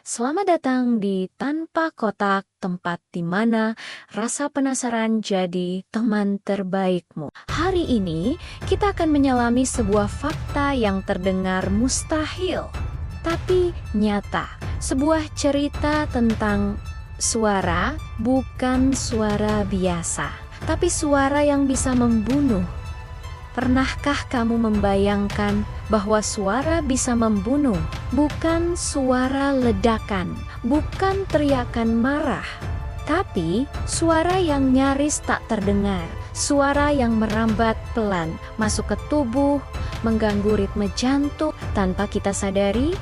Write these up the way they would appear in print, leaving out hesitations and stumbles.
Selamat datang di Tanpa Kotak, tempat di mana rasa penasaran jadi teman terbaikmu. Hari ini kita akan menyelami sebuah fakta yang terdengar mustahil, tapi nyata. Sebuah cerita tentang suara, bukan suara biasa, tapi suara yang bisa membunuh. Pernahkah kamu membayangkan bahwa suara bisa membunuh? Bukan suara ledakan, bukan teriakan marah, tapi suara yang nyaris tak terdengar, suara yang merambat pelan, masuk ke tubuh, mengganggu ritme jantung tanpa kita sadari.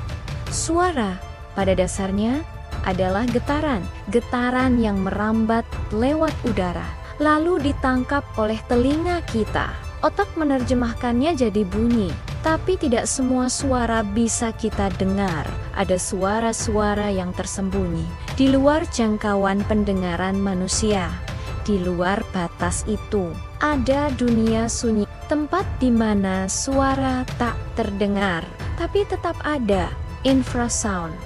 Suara pada dasarnya adalah getaran yang merambat lewat udara, lalu ditangkap oleh telinga kita. Otak menerjemahkannya jadi bunyi, tapi tidak semua suara bisa kita dengar. Ada suara-suara yang tersembunyi di luar jangkauan pendengaran manusia. Di luar batas itu, ada dunia sunyi, tempat di mana suara tak terdengar, tapi tetap ada. Infrasound,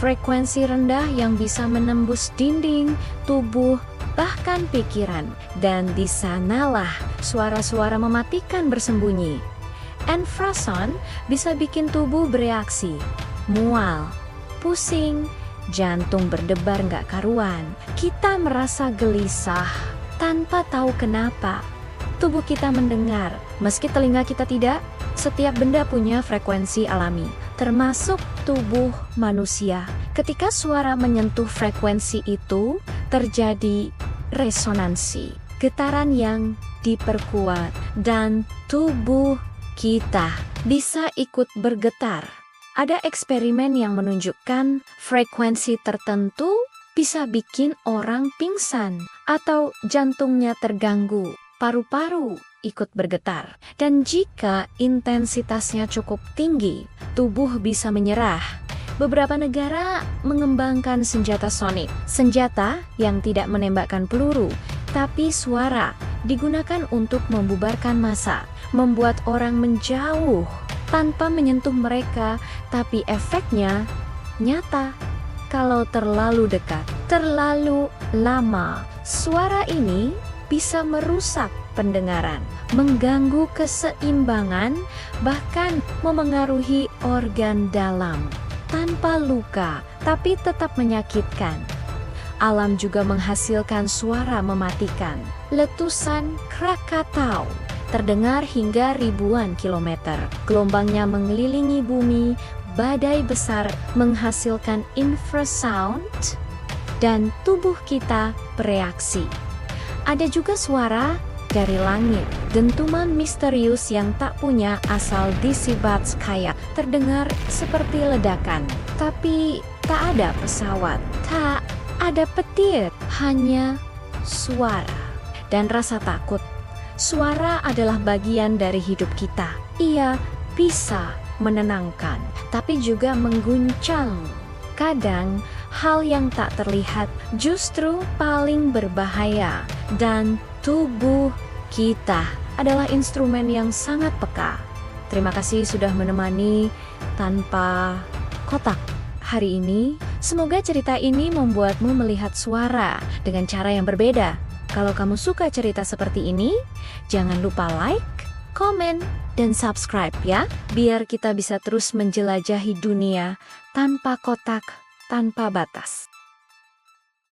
frekuensi rendah yang bisa menembus dinding, tubuh, bahkan pikiran, dan di sanalah suara-suara mematikan bersembunyi. Infrasound bisa bikin tubuh bereaksi, mual, pusing, jantung berdebar nggak karuan. Kita merasa gelisah tanpa tahu kenapa. Tubuh kita mendengar, meski telinga kita tidak. Setiap benda punya frekuensi alami, termasuk tubuh manusia. Ketika suara menyentuh frekuensi itu, terjadi resonansi, getaran yang diperkuat, dan tubuh kita bisa ikut bergetar. Ada eksperimen yang menunjukkan frekuensi tertentu bisa bikin orang pingsan atau jantungnya terganggu, paru-paru ikut bergetar. Dan jika intensitasnya cukup tinggi, tubuh bisa menyerah. Beberapa negara mengembangkan senjata sonik, senjata yang tidak menembakkan peluru, tapi suara digunakan untuk membubarkan massa, membuat orang menjauh tanpa menyentuh mereka, tapi efeknya nyata. Kalau terlalu dekat, terlalu lama, suara ini bisa merusak pendengaran, mengganggu keseimbangan, bahkan memengaruhi organ dalam. Tanpa luka, tapi tetap menyakitkan. Alam juga menghasilkan suara mematikan. Letusan Krakatau terdengar hingga ribuan kilometer. Gelombangnya mengelilingi bumi, badai besar menghasilkan infrasound, dan tubuh kita bereaksi. Ada juga suara dari langit, dentuman misterius yang tak punya asal di Sibatskaya, terdengar seperti ledakan, tapi tak ada pesawat, tak ada petir, hanya suara dan rasa takut. Suara adalah bagian dari hidup kita. Ia bisa menenangkan, tapi juga mengguncang. Kadang hal yang tak terlihat justru paling berbahaya, dan tubuh kita adalah instrumen yang sangat peka. Terima kasih sudah menemani Tanpa Kotak hari ini. Semoga cerita ini membuatmu melihat suara dengan cara yang berbeda. Kalau kamu suka cerita seperti ini, jangan lupa like, komen, dan subscribe ya, biar kita bisa terus menjelajahi dunia tanpa kotak, tanpa batas.